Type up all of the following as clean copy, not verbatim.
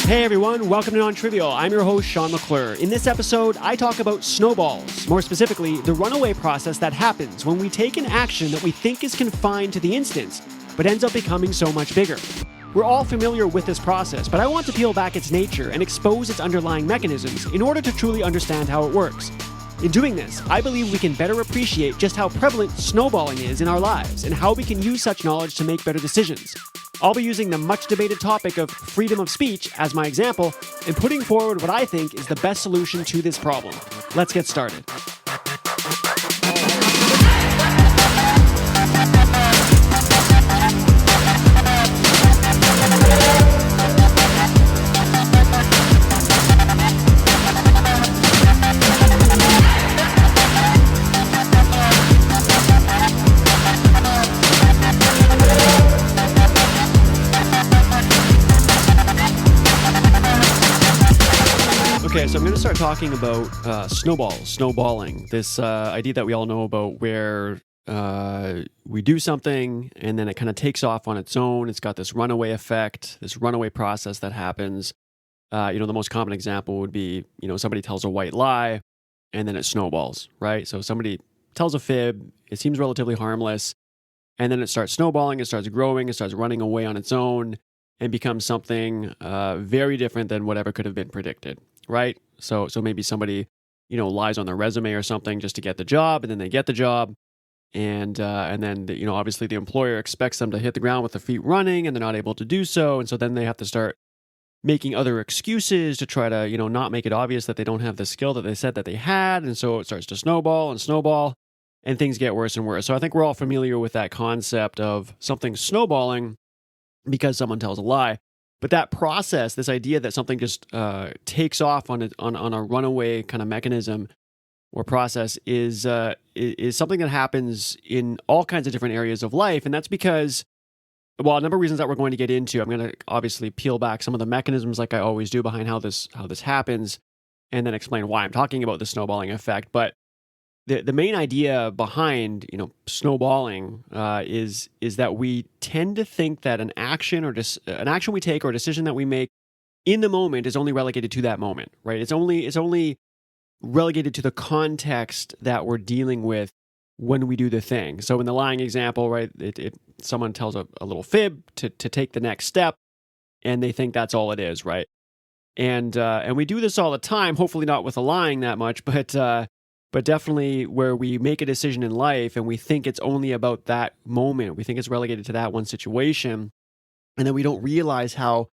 Hey everyone, welcome to NonTrivial. I'm your host, Sean McClure. In this episode, I talk about snowballs, more specifically, the runaway process that happens when we take an action that we think is confined to the instance, but ends up becoming so much bigger. We're all familiar with this process, but I want to peel back its nature and expose its underlying mechanisms in order to truly understand how it works. In doing this, I believe we can better appreciate just how prevalent snowballing is in our lives and how we can use such knowledge to make better decisions. I'll be using the much debated topic of freedom of speech as my example and putting forward what I think is the best solution to this problem. Let's get started. Okay, so I'm going to start talking about snowballing, this idea that we all know about where we do something and then it kind of takes off on its own. It's got this runaway effect, this runaway process that happens. The most common example would be, somebody tells a white lie and then it snowballs, right? So somebody tells a fib, it seems relatively harmless, and then it starts snowballing, it starts growing, it starts running away on its own and becomes something very different than whatever could have been predicted. Right? So maybe somebody, lies on their resume or something just to get the job, and then they get the job, and then obviously the employer expects them to hit the ground with their feet running, and they're not able to do so, and so then they have to start making other excuses to try to not make it obvious that they don't have the skill that they said that they had, and so it starts to snowball, and things get worse and worse. So I think we're all familiar with that concept of something snowballing because someone tells a lie. But that process, this idea that something just takes off on a runaway kind of mechanism or process is something that happens in all kinds of different areas of life. And that's because, a number of reasons that we're going to get into. I'm going to obviously peel back some of the mechanisms like I always do behind how this happens, and then explain why I'm talking about the snowballing effect. But the main idea behind snowballing is that we tend to think that an action we take or a decision that we make in the moment is only relegated to that moment, right? It's only relegated to the context that we're dealing with when we do the thing. So in the lying example, right, someone tells a little fib to take the next step, and they think that's all it is, right? And we do this all the time. Hopefully not with the lying that much, but definitely where we make a decision in life and we think it's only about that moment. We think it's relegated to that one situation. And then we don't realize how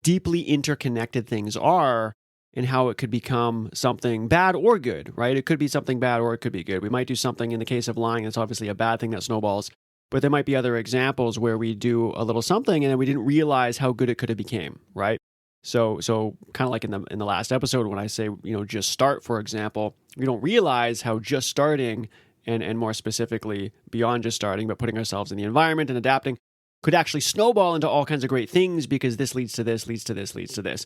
deeply interconnected things are and how it could become something bad or good, right? It could be something bad or it could be good. We might do something in the case of lying that's obviously a bad thing that snowballs, but there might be other examples where we do a little something and then we didn't realize how good it could have became, right? So kind of like in the last episode when I say, just start, for example, we don't realize how just starting and more specifically beyond just starting, but putting ourselves in the environment and adapting could actually snowball into all kinds of great things because this leads to this, leads to this, leads to this.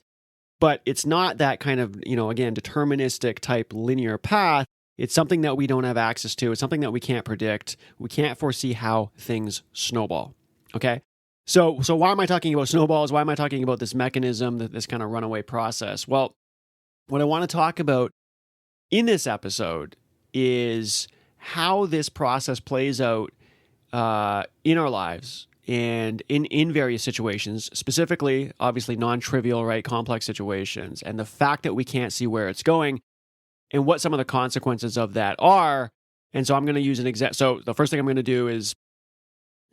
But it's not that kind of, again, deterministic type linear path. It's something that we don't have access to. It's something that we can't predict. We can't foresee how things snowball. Okay? So why am I talking about snowballs? Why am I talking about this mechanism, this kind of runaway process? Well, what I want to talk about in this episode is how this process plays out in our lives and in various situations, specifically, obviously, non-trivial, right, complex situations, and the fact that we can't see where it's going and what some of the consequences of that are. And so I'm going to use an example. So the first thing I'm going to do is,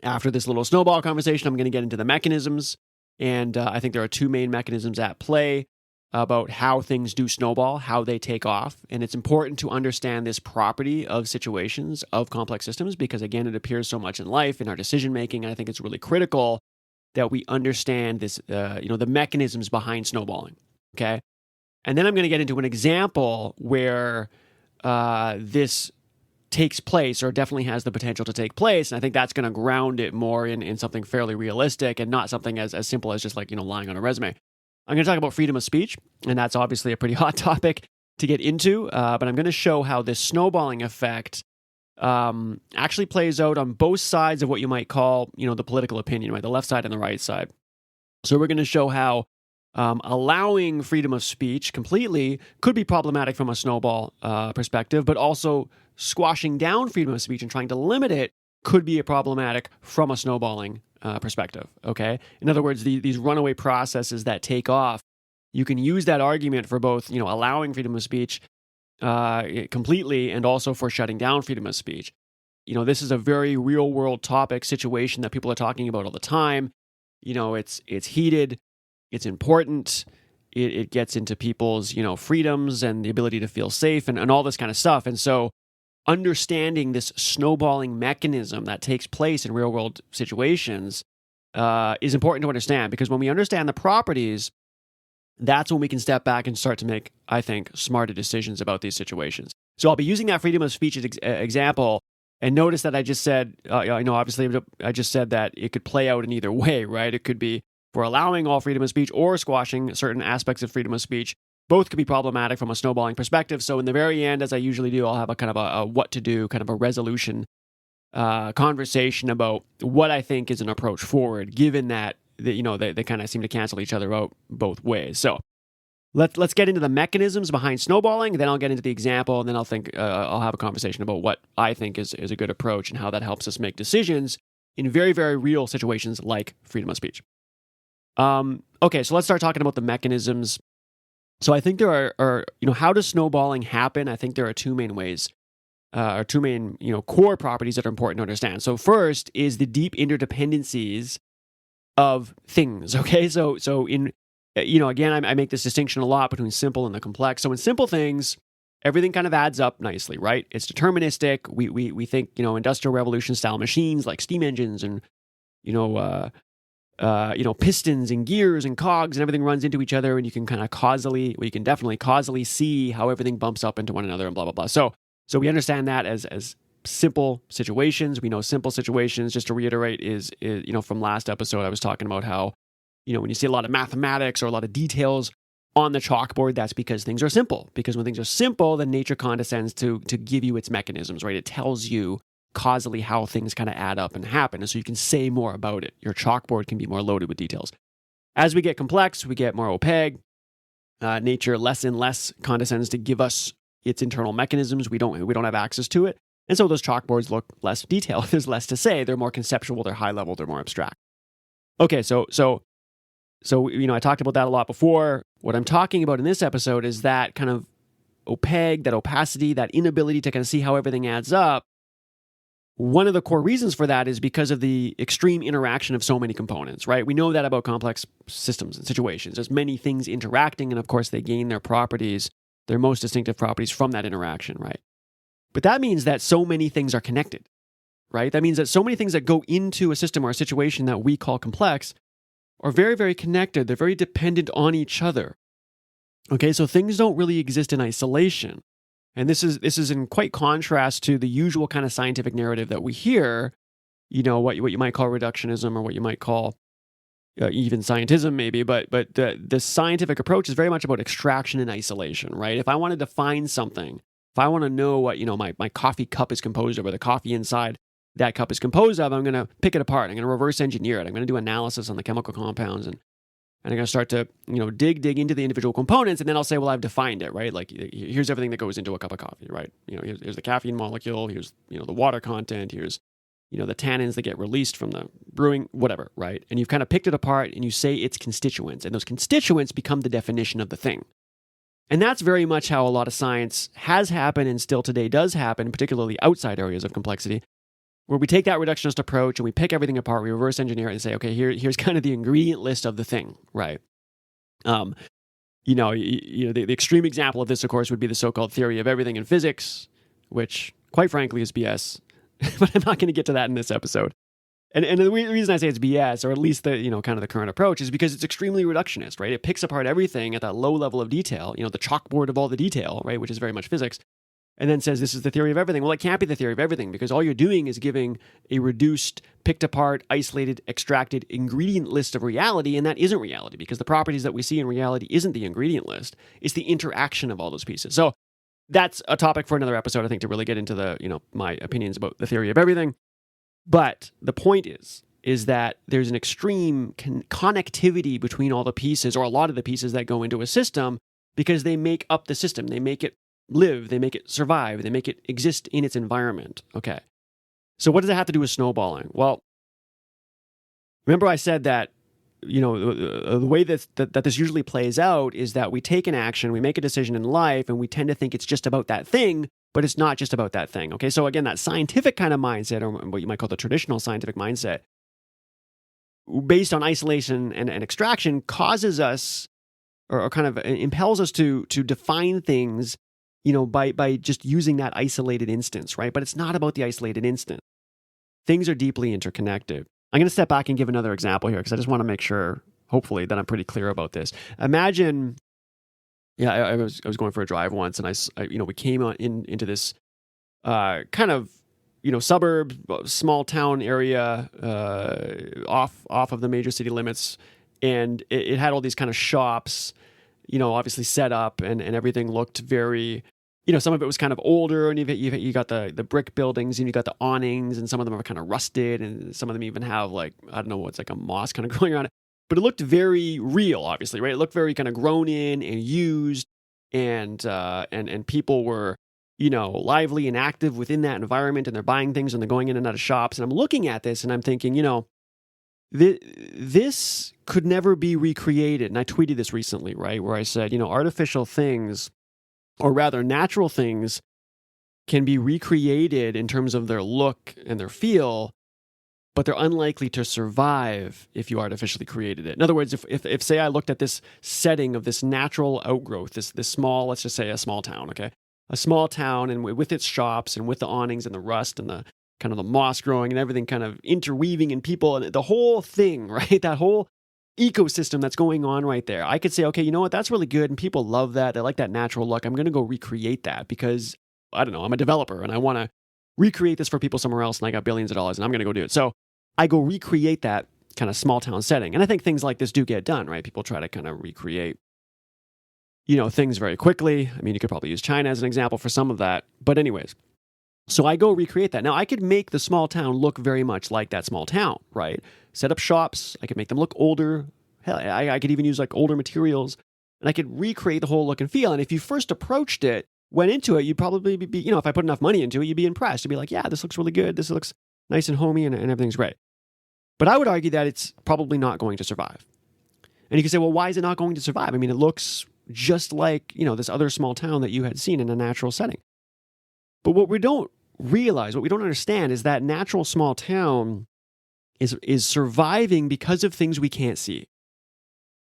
after this little snowball conversation, I'm going to get into the mechanisms. And I think there are two main mechanisms at play about how things do snowball, how they take off. And it's important to understand this property of situations, of complex systems, because again, it appears so much in life, in our decision making. And I think it's really critical that we understand this, the mechanisms behind snowballing. Okay. And then I'm going to get into an example where this takes place or definitely has the potential to take place. And I think that's going to ground it more in something fairly realistic and not something as simple as just like, lying on a resume. I'm going to talk about freedom of speech, and that's obviously a pretty hot topic to get into, but I'm going to show how this snowballing effect actually plays out on both sides of what you might call, the political opinion, right? The left side and the right side. So we're going to show how Allowing freedom of speech completely could be problematic from a snowball perspective, but also squashing down freedom of speech and trying to limit it could be problematic from a snowballing perspective. Okay, in other words, these runaway processes that take off, you can use that argument for both, allowing freedom of speech completely and also for shutting down freedom of speech. This is a very real world topic situation that people are talking about all the time. It's heated. It's important. It gets into people's, freedoms and the ability to feel safe and all this kind of stuff. And so understanding this snowballing mechanism that takes place in real world situations is important to understand, because when we understand the properties, that's when we can step back and start to make, I think, smarter decisions about these situations. So I'll be using that freedom of speech example, and notice that I just said, obviously I just said that it could play out in either way, right? It could be for allowing all freedom of speech or squashing certain aspects of freedom of speech. Both could be problematic from a snowballing perspective. So in the very end, as I usually do, I'll have a kind of a what to do, kind of a resolution conversation about what I think is an approach forward, given that they kind of seem to cancel each other out both ways. So let's get into the mechanisms behind snowballing. Then I'll get into the example, and then I'll have a conversation about what I think is a good approach and how that helps us make decisions in very, very real situations like freedom of speech. Okay, so let's start talking about the mechanisms. So I think there are how does snowballing happen? I think there are two main ways, or two main, core properties that are important to understand. So first is the deep interdependencies of things. Okay, so in, again, I make this distinction a lot between simple and the complex. So in simple things, everything kind of adds up nicely, right? It's deterministic. We think, industrial revolution style machines like steam engines and, pistons and gears and cogs and everything runs into each other, and you can definitely causally see how everything bumps up into one another and blah, blah, blah. So we understand that as simple situations. We know simple situations, just to reiterate, is from last episode, I was talking about how, when you see a lot of mathematics or a lot of details on the chalkboard, that's because things are simple. Because when things are simple, then nature condescends to give you its mechanisms, right? It tells you causally how things kind of add up and happen. And so you can say more about it. Your chalkboard can be more loaded with details. As we get complex, we get more opaque. Nature less and less condescends to give us its internal mechanisms. We don't have access to it. And so those chalkboards look less detailed. There's less to say. They're more conceptual. They're high level. They're more abstract. Okay, so I talked about that a lot before. What I'm talking about in this episode is that kind of opaque, that opacity, that inability to kind of see how everything adds up. One of the core reasons for that is because of the extreme interaction of so many components, right? We know that about complex systems and situations. There's many things interacting, and of course they gain their properties, their most distinctive properties from that interaction, right? But that means that so many things are connected, right? That means that so many things that go into a system or a situation that we call complex are very, very connected. They're very dependent on each other. Okay, so things don't really exist in isolation. And this is in quite contrast to the usual kind of scientific narrative that we hear, what you might call reductionism, or what you might call even scientism maybe, but the scientific approach is very much about extraction and isolation, right? If I wanted to find something, if I want to know what, my coffee cup is composed of, or the coffee inside that cup is composed of, I'm going to pick it apart. I'm going to reverse engineer it. I'm going to do analysis on the chemical compounds, and I'm going to start to, dig into the individual components, and then I'll say, well, I've defined it, right? Like, here's everything that goes into a cup of coffee, right? Here's the caffeine molecule, here's, the water content, here's, the tannins that get released from the brewing, whatever, right? And you've kind of picked it apart, and you say its constituents, and those constituents become the definition of the thing. And that's very much how a lot of science has happened and still today does happen, particularly outside areas of complexity, where we take that reductionist approach and we pick everything apart, we reverse engineer it and say, okay, here's kind of the ingredient list of the thing, right? The extreme example of this, of course, would be the so-called theory of everything in physics, which, quite frankly, is BS. But I'm not going to get to that in this episode. And the reason I say it's BS, or at least the kind of the current approach, is because it's extremely reductionist, right? It picks apart everything at that low level of detail, the chalkboard of all the detail, right, which is very much physics, and then says this is the theory of everything. Well, it can't be the theory of everything, because all you're doing is giving a reduced, picked apart, isolated, extracted ingredient list of reality, and that isn't reality, because the properties that we see in reality isn't the ingredient list. It's the interaction of all those pieces. So that's a topic for another episode, I think, to really get into the, my opinions about the theory of everything. But the point is is that there's an extreme connectivity between all the pieces, or a lot of the pieces that go into a system, because they make up the system. They make it live, they make it survive, they make it exist in its environment. Okay. So what does it have to do with snowballing? Well, remember I said that, the way that this usually plays out is that we take an action, we make a decision in life, and we tend to think it's just about that thing, but it's not just about that thing. Okay. So again, that scientific kind of mindset, or what you might call the traditional scientific mindset, based on isolation and extraction, causes us, or kind of impels us to define things, by just using that isolated instance, right? But it's not about the isolated instant. Things are deeply interconnected. I'm going to step back and give another example here, because I just want to make sure, hopefully, that I'm pretty clear about this. Imagine, I was going for a drive once, and we came into this kind of suburb, small town area, off of the major city limits, and it had all these kind of shops, obviously set up, and everything looked very, some of it was kind of older, and you got the brick buildings, and you got the awnings, and some of them are kind of rusted, and some of them even have like, I don't know, what's like a moss kind of growing around it. But it looked very real, obviously, right? It looked very kind of grown in and used, and people were, lively and active within that environment, and they're buying things and they're going in and out of shops. And I'm looking at this and I'm thinking, this could never be recreated. And I tweeted this recently, right? Where I said, artificial things, or rather natural things, can be recreated in terms of their look and their feel, but they're unlikely to survive if you artificially created it. In other words, if say I looked at this setting of this natural outgrowth, this small, let's just say a small town, okay? A small town, and with its shops and with the awnings and the rust and the kind of the moss growing and everything kind of interweaving in people and the whole thing, right? That whole ecosystem that's going on right there. I could say, okay, you know what? That's really good. And people love that. They like that natural look. I'm going to go recreate that because, I don't know, I'm a developer and I want to recreate this for people somewhere else, and I got billions of dollars and I'm going to go do it. So I go recreate that kind of small town setting. And I think things like this do get done, right? People try to kind of recreate, things very quickly. I mean, you could probably use China as an example for some of that. But anyways, so I go recreate that. Now, I could make the small town look very much like that small town, right? Set up shops. I could make them look older. Hell, I could even use like older materials, and I could recreate the whole look and feel. And if you first approached it, went into it, you'd probably be, if I put enough money into it, you'd be impressed. You'd be like, yeah, this looks really good. This looks nice and homey, and everything's great. But I would argue that it's probably not going to survive. And you can say, well, why is it not going to survive? I mean, it looks just like, this other small town that you had seen in a natural setting. But what we don't realize, what we don't understand, is that natural small town is surviving because of things we can't see.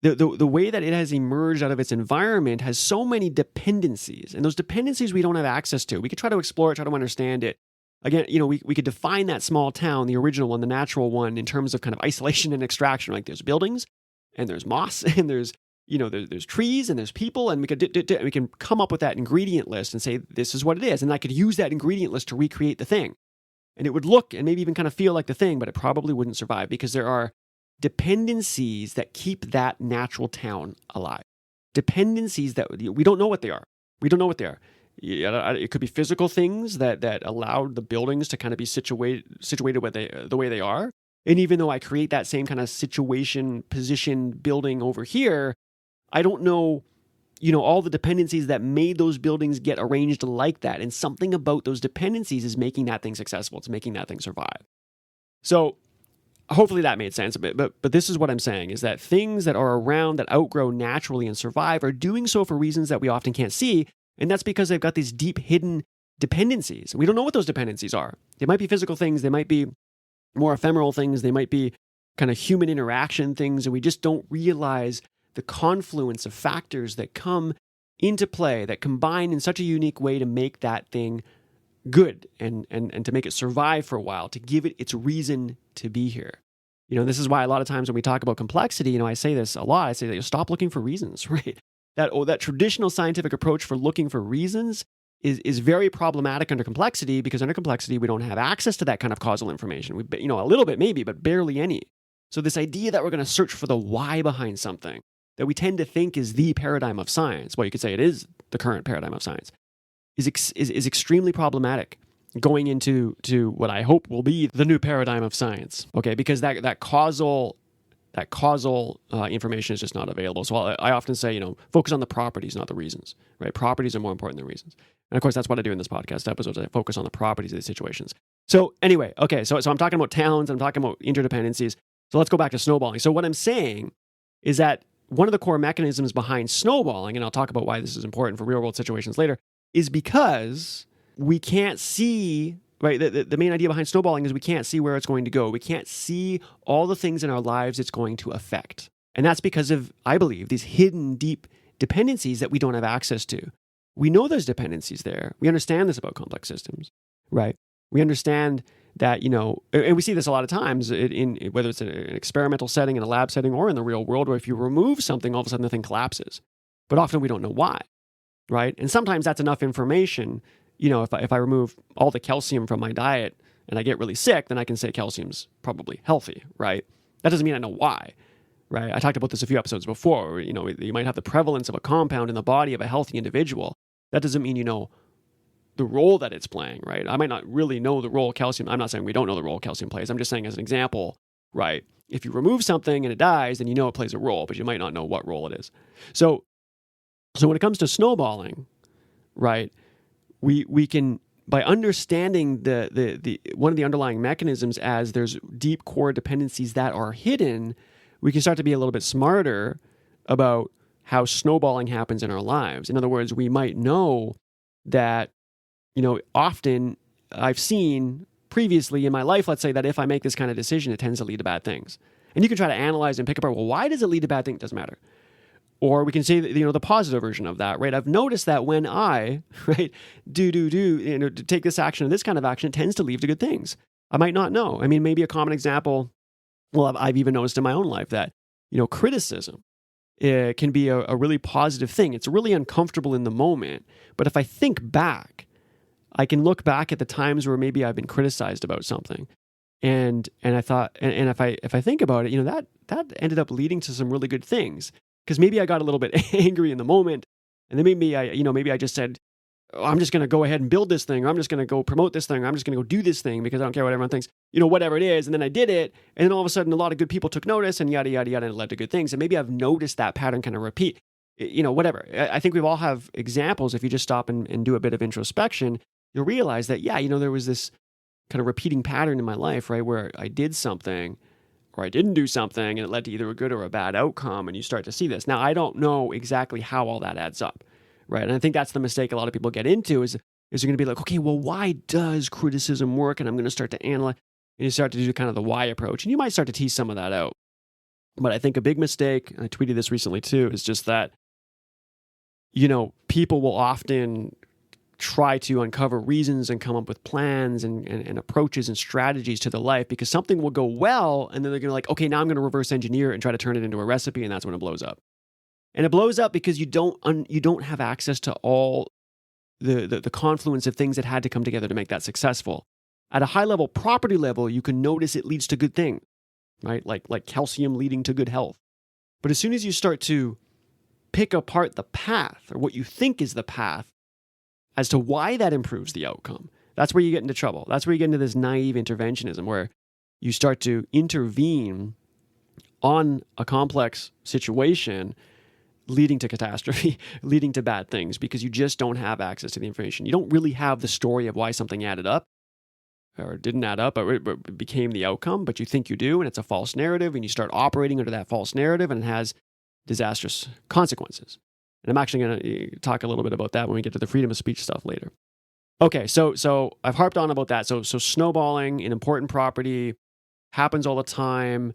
The way that it has emerged out of its environment has so many dependencies, and those dependencies we don't have access to. We could try to explore it, try to understand it. Again, we could define that small town, the original one, the natural one, in terms of kind of isolation and extraction. Like there's buildings, and there's moss, and there's trees, and there's people, and we can come up with that ingredient list and say this is what it is, and I could use that ingredient list to recreate the thing, and it would look and maybe even kind of feel like the thing, but it probably wouldn't survive because there are dependencies that keep that natural town alive. Dependencies that we don't know what they are. We don't know what they are. It could be physical things that allowed the buildings to kind of be situated the way they are. And even though I create that same kind of situation, position, building over here, I don't know, all the dependencies that made those buildings get arranged like that. And something about those dependencies is making that thing successful. It's making that thing survive. So hopefully that made sense a bit. But this is what I'm saying, is that things that are around that outgrow naturally and survive are doing so for reasons that we often can't see. And that's because they've got these deep hidden dependencies. We don't know what those dependencies are. They might be physical things. They might be more ephemeral things. They might be kind of human interaction things. And we just don't realize the confluence of factors that come into play, that combine in such a unique way to make that thing good and to make it survive for a while, to give it its reason to be here. This is why a lot of times when we talk about complexity, I say this a lot. I say that you stop looking for reasons, right? That traditional scientific approach for looking for reasons is very problematic under complexity, because under complexity, we don't have access to that kind of causal information. A little bit maybe, but barely any. So this idea that we're going to search for the why behind something that we tend to think is the paradigm of science, well, you could say it is the current paradigm of science, is extremely problematic. going into what I hope will be the new paradigm of science. Okay, because that causal information is just not available. So I often say, focus on the properties, not the reasons. Right? Properties are more important than reasons. And of course, that's what I do in this podcast episodes. I focus on the properties of the situations. So anyway, okay, so I'm talking about towns. I'm talking about interdependencies. So let's go back to snowballing. So what I'm saying is that one of the core mechanisms behind snowballing, and I'll talk about why this is important for real world situations later, is because we can't see, right? The main idea behind snowballing is we can't see where it's going to go. We can't see all the things in our lives it's going to affect. And that's because of, I believe, these hidden deep dependencies that we don't have access to. We know there's dependencies there. We understand this about complex systems, right? We understand that, and we see this a lot of times in whether it's in an experimental setting, in a lab setting, or in the real world, where if you remove something, all of a sudden the thing collapses. But often we don't know why, right? And sometimes that's enough information. If I remove all the calcium from my diet and I get really sick, then I can say calcium's probably healthy, right? That doesn't mean I know why, right? I talked about this a few episodes before. You might have the prevalence of a compound in the body of a healthy individual. That doesn't mean you know the role that it's playing, right? I might not really know the role calcium. I'm not saying we don't know the role calcium plays. I'm just saying as an example, right? If you remove something and it dies, then you know it plays a role, but you might not know what role it is. So when it comes to snowballing, right, we can, by understanding the one of the underlying mechanisms as there's deep core dependencies that are hidden, we can start to be a little bit smarter about how snowballing happens in our lives. In other words, we might know that, often I've seen previously in my life, let's say, that if I make this kind of decision, it tends to lead to bad things. And you can try to analyze and pick apart, well, why does it lead to bad things? It doesn't matter. Or we can say that, the positive version of that, right? I've noticed that when I, right, to take this action or this kind of action, it tends to lead to good things. I might not know. I mean, maybe a common example, well, I've even noticed in my own life that, criticism can be a really positive thing. It's really uncomfortable in the moment. But if I think back, I can look back at the times where maybe I've been criticized about something. And I thought, and if I think about it, that ended up leading to some really good things. Because maybe I got a little bit angry in the moment, and then maybe I just said, oh, I'm just going to go ahead and build this thing, or I'm just going to go promote this thing, or I'm just going to go do this thing because I don't care what everyone thinks, whatever it is. And then I did it, and then all of a sudden a lot of good people took notice, and yada, yada, yada, and it led to good things. And maybe I've noticed that pattern kind of repeat, whatever. I think we all have examples. If you just stop and do a bit of introspection, you'll realize that, there was this kind of repeating pattern in my life, right, where I did something, or I didn't do something, and it led to either a good or a bad outcome, and you start to see this. Now, I don't know exactly how all that adds up, right? And I think that's the mistake a lot of people get into is you're going to be like, okay, well, why does criticism work? And I'm going to start to analyze, and you start to do kind of the why approach, and you might start to tease some of that out. But I think a big mistake, and I tweeted this recently too, is just that, people will often try to uncover reasons and come up with plans and approaches and strategies to their life because something will go well, and then they're going to like, okay, now I'm going to reverse engineer and try to turn it into a recipe, and that's when it blows up. And it blows up because you don't have access to all the confluence of things that had to come together to make that successful. At a high level, property level, you can notice it leads to good things, right? Like calcium leading to good health. But as soon as you start to pick apart the path, or what you think is the path, as to why that improves the outcome, that's where you get into trouble. That's where you get into this naive interventionism, where you start to intervene on a complex situation, leading to catastrophe, leading to bad things, because you just don't have access to the information. You don't really have the story of why something added up, or didn't add up, or it became the outcome, but you think you do, and it's a false narrative, and you start operating under that false narrative, and it has disastrous consequences. And I'm actually going to talk a little bit about that when we get to the freedom of speech stuff later. Okay, so I've harped on about that. So snowballing, an important property, happens all the time.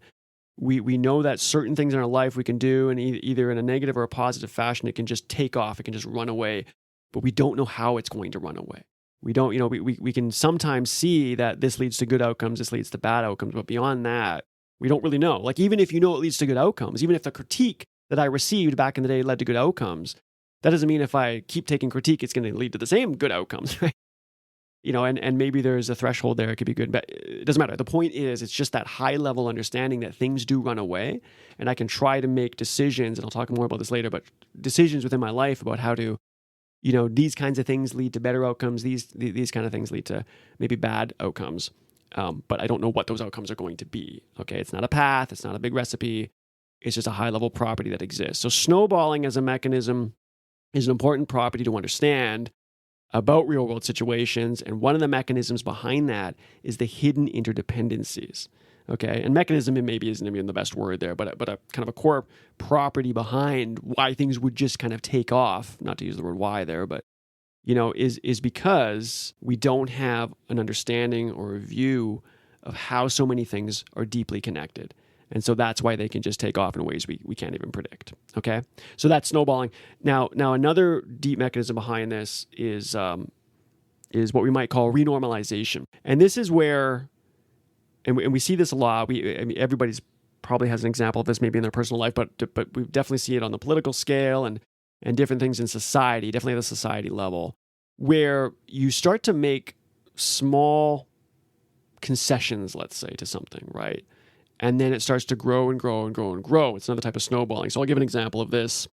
We know that certain things in our life we can do, and either in a negative or a positive fashion, it can just take off, it can just run away, but we don't know how it's going to run away. We don't, we can sometimes see that this leads to good outcomes, this leads to bad outcomes, but beyond that, we don't really know. Like, even if it leads to good outcomes, even if the critique that I received back in the day led to good outcomes, that doesn't mean if I keep taking critique, it's going to lead to the same good outcomes, right? And maybe there's a threshold there, it could be good, but it doesn't matter. The point is, it's just that high level understanding that things do run away, and I can try to make decisions, and I'll talk more about this later, but decisions within my life about how to these kinds of things lead to better outcomes. These kind of things lead to maybe bad outcomes. But I don't know what those outcomes are going to be. Okay, it's not a path. It's not a big recipe. It's just a high-level property that exists. So snowballing as a mechanism is an important property to understand about real-world situations. And one of the mechanisms behind that is the hidden interdependencies. Okay, and mechanism maybe isn't even the best word there, but a kind of a core property behind why things would just kind of take off. Not to use the word why there, but is because we don't have an understanding or a view of how so many things are deeply connected. And so that's why they can just take off in ways we can't even predict. Okay, so that's snowballing. Now another deep mechanism behind this is what we might call renormalization, and this is where, and we see this a lot. Everybody's probably has an example of this maybe in their personal life, but we definitely see it on the political scale and different things in society, definitely at the society level, where you start to make small concessions, let's say, to something, right? And then it starts to grow and grow and grow and grow. It's another type of snowballing. So I'll give an example of this.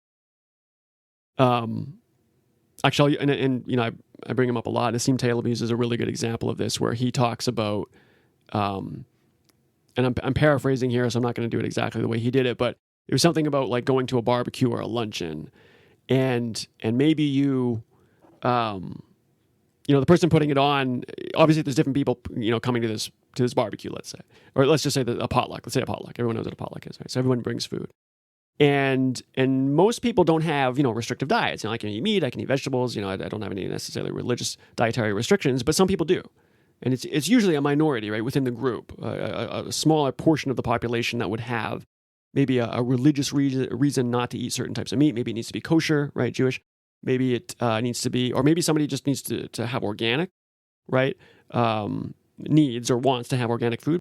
Actually, I bring him up a lot. Nassim Taleb uses a really good example of this, where he talks about, and I'm paraphrasing here, so I'm not going to do it exactly the way he did it, but it was something about like going to a barbecue or a luncheon, and maybe you, the person putting it on, obviously there's different people, coming to this barbecue, let's say, or let's just say a potluck. Let's say a potluck. Everyone knows what a potluck is, right? So everyone brings food, and most people don't have restrictive diets. I can eat meat, I can eat vegetables. I don't have any necessarily religious dietary restrictions, but some people do, and it's usually a minority, right, within the group, a smaller portion of the population that would have maybe a religious reason not to eat certain types of meat. Maybe it needs to be kosher, right, Jewish. Maybe it needs to be, or maybe somebody just needs to have organic, right? Needs or wants to have organic food.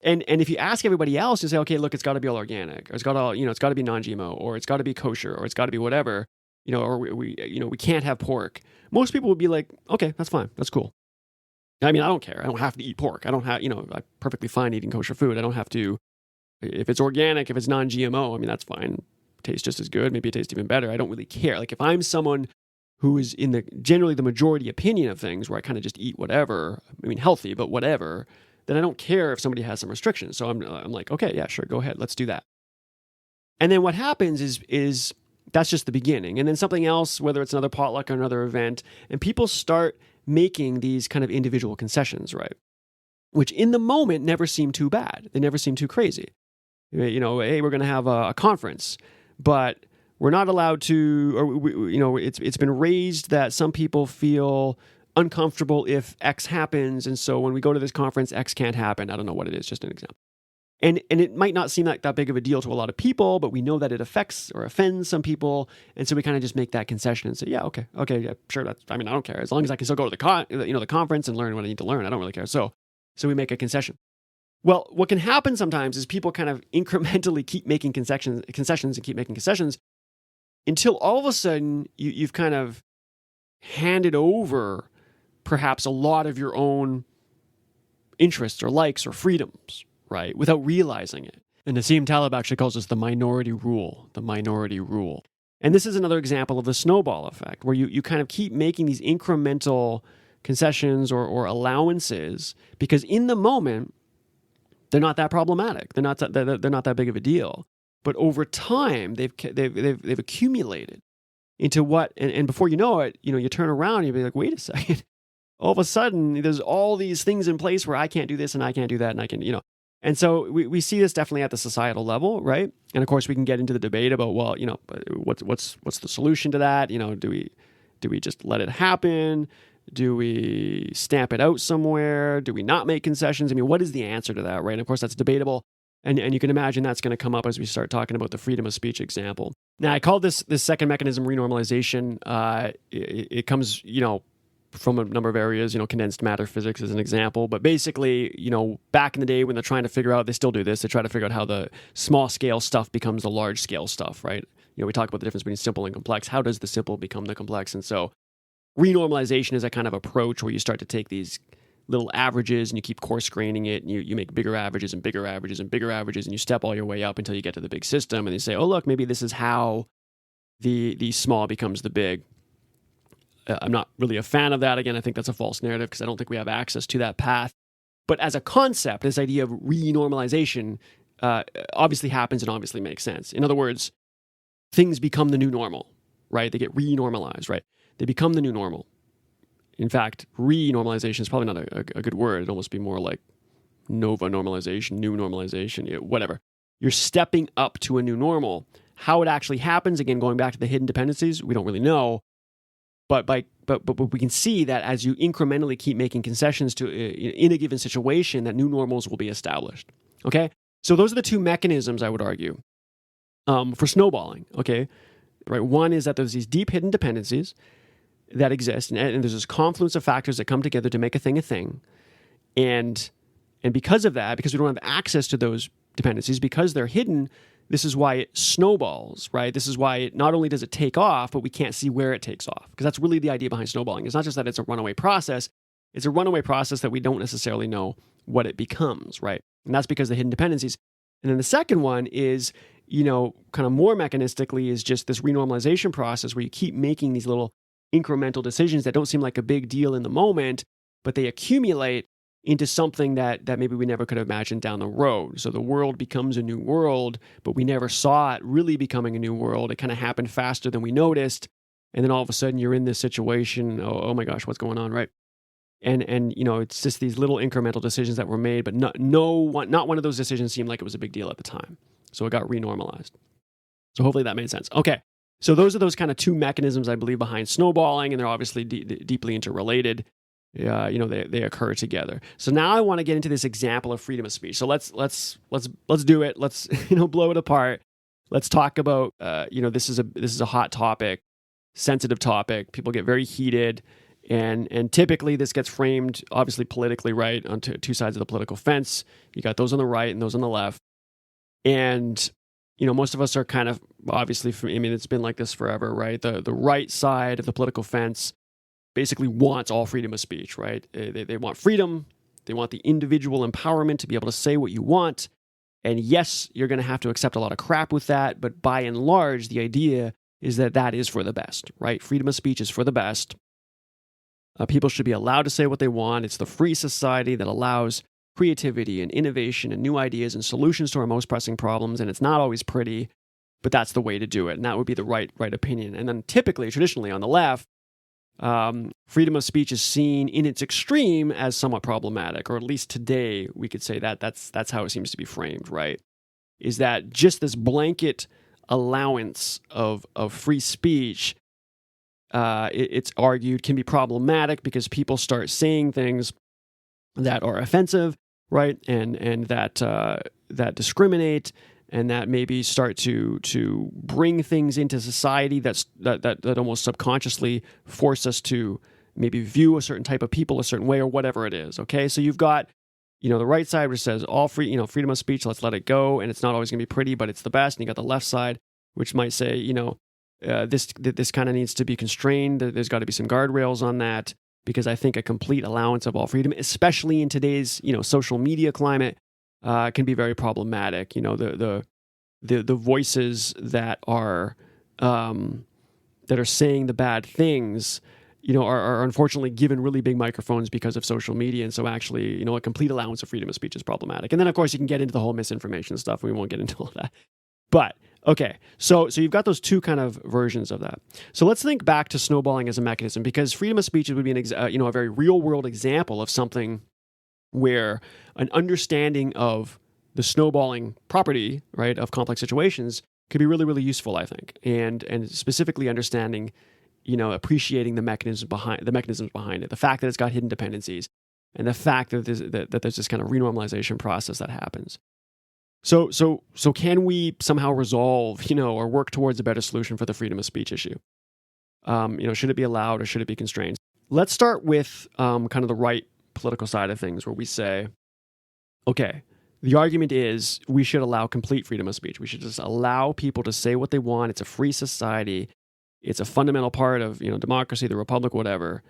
And if you ask everybody else, you say, okay, look, it's got to be all organic, or it's got to be non-GMO, or it's got to be kosher, or it's got to be whatever, or we can't have pork. Most people would be like, okay, that's fine, that's cool. I mean, I don't care. I don't have to eat pork. I don't have, I'm perfectly fine eating kosher food. I don't have to. If it's organic, if it's non-GMO, I mean, that's fine. Tastes just as good. Maybe it tastes even better. I don't really care. Like if I'm someone who is in generally the majority opinion of things, where I kind of just eat whatever, I mean, healthy, but whatever, then I don't care if somebody has some restrictions. So I'm like, okay, yeah, sure, go ahead. Let's do that. And then what happens is that's just the beginning. And then something else, whether it's another potluck or another event, and people start making these kind of individual concessions, right? Which in the moment never seem too bad. They never seem too crazy. Hey, we're going to have a conference, but we're not allowed to, or it's been raised that some people feel uncomfortable if X happens, and so when we go to this conference, X can't happen. I don't know what it is, just an example. And it might not seem like that big of a deal to a lot of people, but we know that it affects or offends some people, and so we kind of just make that concession and say, yeah, okay, yeah, sure. I don't care, as long as I can still go to the conference and learn what I need to learn. I don't really care. So we make a concession. Well, what can happen sometimes is people kind of incrementally keep making concessions and keep making concessions until all of a sudden you've kind of handed over perhaps a lot of your own interests or likes or freedoms, right, without realizing it. And Nassim Taleb actually calls this the minority rule, And this is another example of the snowball effect, where you kind of keep making these incremental concessions or allowances because in the moment, they're not that problematic. They're not that big of a deal. But over time, they've accumulated into what, and before you know it, you turn around and you'll be like, wait a second. All of a sudden, there's all these things in place where I can't do this and I can't do that and I can, And so we see this definitely at the societal level, right? And of course, we can get into the debate about, well, what's the solution to that? Do we just let it happen? Do we stamp it out somewhere? Do we not make concessions? I mean, what is the answer to that, right? And of course, that's debatable. And you can imagine that's going to come up as we start talking about the freedom of speech example. Now, I call this second mechanism renormalization. It comes, from a number of areas, condensed matter physics is an example. But basically, back in the day when they're trying to figure out, they still do this, they try to figure out how the small scale stuff becomes the large scale stuff, right? We talk about the difference between simple and complex. How does the simple become the complex? And so renormalization is a kind of approach where you start to take these little averages and you keep coarse graining it, and you make bigger averages and bigger averages and bigger averages, and you step all your way up until you get to the big system, and you say, oh, look, maybe this is how the small becomes the big. I'm not really a fan of that. Again, I think that's a false narrative because I don't think we have access to that path. But as a concept, this idea of renormalization obviously happens and obviously makes sense. In other words, things become the new normal, right? They get renormalized, right? They become the new normal. In fact, renormalization is probably not a good word. It'd almost be more like nova normalization, new normalization, whatever. You're stepping up to a new normal. How it actually happens, again, going back to the hidden dependencies, we don't really know. But we can see that as you incrementally keep making concessions to in a given situation, that new normals will be established. Okay, so those are the two mechanisms I would argue for snowballing. Okay, right. One is that there's these deep hidden dependencies that exist, and there's this confluence of factors that come together to make a thing, and because of that, because we don't have access to those dependencies, because they're hidden, this is why it snowballs, right? This is why not only does it take off, but we can't see where it takes off, because that's really the idea behind snowballing. It's not just that it's a runaway process, it's a runaway process that we don't necessarily know what it becomes, right? And that's because of the hidden dependencies. And then the second one is, kind of more mechanistically, is just this renormalization process where you keep making these little incremental decisions that don't seem like a big deal in the moment, but they accumulate into something that maybe we never could have imagined down the road. So the world becomes a new world, but we never saw it really becoming a new world. It kind of happened faster than we noticed. And then all of a sudden you're in this situation. Oh my gosh, what's going on, right? And it's just these little incremental decisions that were made, but not one of those decisions seemed like it was a big deal at the time. So it got renormalized. So hopefully that made sense. Okay. So those are those kind of two mechanisms, I believe, behind snowballing, and they're obviously deeply interrelated. They occur together. So now I want to get into this example of freedom of speech. So let's do it. Let's blow it apart. Let's talk about this is a hot topic, sensitive topic. People get very heated, and typically this gets framed obviously politically, right, on two sides of the political fence. You got those on the right and those on the left, and most of us are kind of obviously. It's been like this forever, right? The right side of the political fence basically wants all freedom of speech, right? They want freedom. They want the individual empowerment to be able to say what you want. And yes, you're going to have to accept a lot of crap with that. But by and large, the idea is that is for the best, right? Freedom of speech is for the best. People should be allowed to say what they want. It's the free society that allows creativity and innovation and new ideas and solutions to our most pressing problems. And it's not always pretty, but that's the way to do it. And that would be the right opinion. And then traditionally on the left, freedom of speech is seen in its extreme as somewhat problematic, or at least today we could say that's how it seems to be framed, right? Is that just this blanket allowance of free speech, it's argued can be problematic because people start saying things that are offensive, right? And that discriminate, and that maybe start to bring things into society that almost subconsciously force us to maybe view a certain type of people a certain way, or whatever it is. Okay, so you've got the right side which says all freedom of speech, let's let it go, and it's not always going to be pretty, but it's the best. And you got the left side which might say this kind of needs to be constrained. There's got to be some guardrails on that, because I think a complete allowance of all freedom, especially in today's social media climate, can be very problematic. The voices that are saying the bad things, are unfortunately given really big microphones because of social media. And so actually, a complete allowance of freedom of speech is problematic. And then of course you can get into the whole misinformation stuff. We won't get into all that. But okay, so you've got those two kind of versions of that. So let's think back to snowballing as a mechanism, because freedom of speech would be a very real world example of something where an understanding of the snowballing property, right, of complex situations could be really, really useful, I think. And specifically understanding, appreciating the mechanisms behind it, the fact that it's got hidden dependencies, and the fact that there's this kind of renormalization process that happens. So can we somehow resolve, or work towards a better solution for the freedom of speech issue? Should it be allowed or should it be constrained? Let's start with kind of the right political side of things, where we say, okay, the argument is we should allow complete freedom of speech. We should just allow people to say what they want. It's a free society. It's a fundamental part of democracy, the republic, whatever.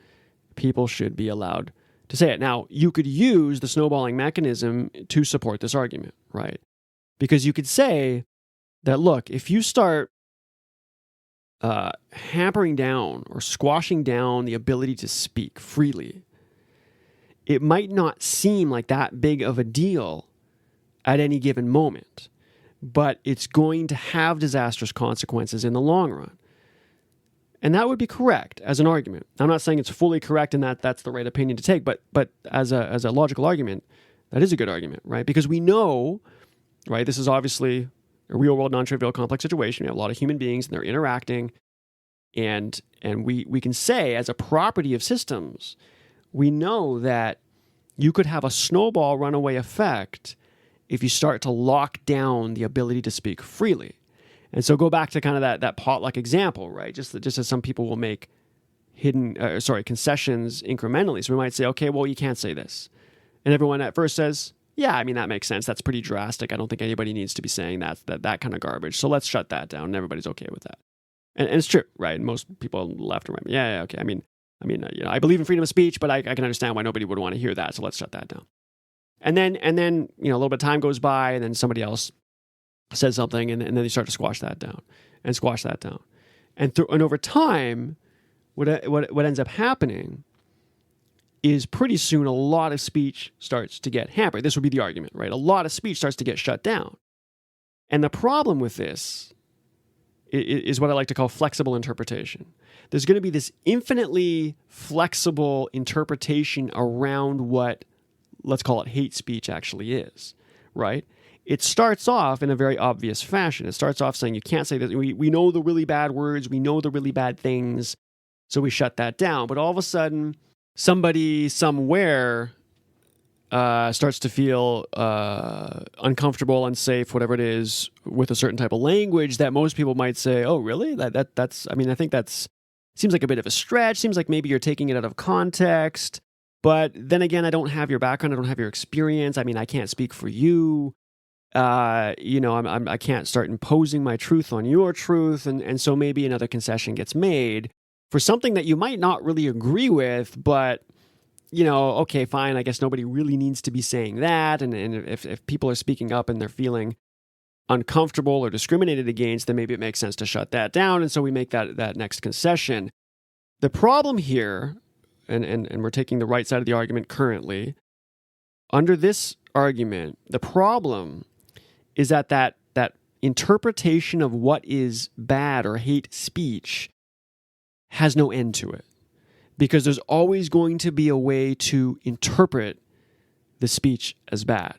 People should be allowed to say it. Now, you could use the snowballing mechanism to support this argument, right? Because you could say that, look, if you start hampering down or squashing down the ability to speak freely, it might not seem like that big of a deal at any given moment, but it's going to have disastrous consequences in the long run. And that would be correct as an argument. I'm not saying it's fully correct and that that's the right opinion to take, but as a logical argument, that is a good argument, right? Because we know, right, this is obviously a real-world, non-trivial, complex situation. We have a lot of human beings, and they're interacting, and we can say, as a property of systems, we know that you could have a snowball runaway effect if you start to lock down the ability to speak freely. And so go back to kind of that potluck example, right? Just as some people will make concessions incrementally. So we might say, okay, well, you can't say this. And everyone at first says, yeah, I mean, that makes sense. That's pretty drastic. I don't think anybody needs to be saying that kind of garbage. So let's shut that down. And everybody's okay with that. And it's true, right? Most people left and right, yeah, okay. I mean, I believe in freedom of speech, but I can understand why nobody would want to hear that. So let's shut that down. And then a little bit of time goes by, and then somebody else says something, and then they start to squash that down. And over time, what ends up happening is pretty soon a lot of speech starts to get hampered. This would be the argument, right? A lot of speech starts to get shut down. And the problem with this is what I like to call flexible interpretation. There's going to be this infinitely flexible interpretation around what, let's call it, hate speech actually is, right? It starts off in a very obvious fashion. It starts off saying you can't say that. We know the really bad words. We know the really bad things. So we shut that down. But all of a sudden, somebody somewhere starts to feel uncomfortable, unsafe, whatever it is, with a certain type of language that most people might say, oh, really? That's, I mean, I think that's, seems like a bit of a stretch. Seems like maybe you're taking it out of context. But then again, I don't have your background. I don't have your experience. I mean, I can't speak for you. I can't start imposing my truth on your truth. And so maybe another concession gets made for something that you might not really agree with, but, okay, fine. I guess nobody really needs to be saying that. And if people are speaking up and they're feeling uncomfortable or discriminated against, then maybe it makes sense to shut that down. And so we make that next concession. The problem here, and we're taking the right side of the argument currently, under this argument, the problem is that interpretation of what is bad or hate speech has no end to it. Because there's always going to be a way to interpret the speech as bad.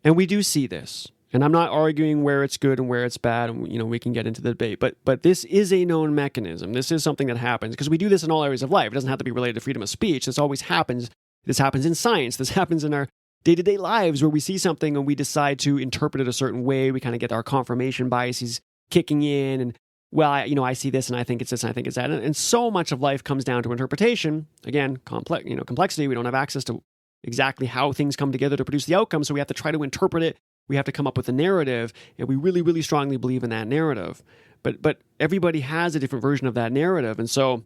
And we do see this. And I'm not arguing where it's good and where it's bad, and we can get into the debate. But this is a known mechanism. This is something that happens because we do this in all areas of life. It doesn't have to be related to freedom of speech. This always happens. This happens in science. This happens in our day-to-day lives where we see something and we decide to interpret it a certain way. We kind of get our confirmation biases kicking in, and I see this and I think it's this and I think it's that. And so much of life comes down to interpretation. Again, complexity. We don't have access to exactly how things come together to produce the outcome, so we have to try to interpret it. We have to come up with a narrative, and we really, really strongly believe in that narrative. But everybody has a different version of that narrative, and so,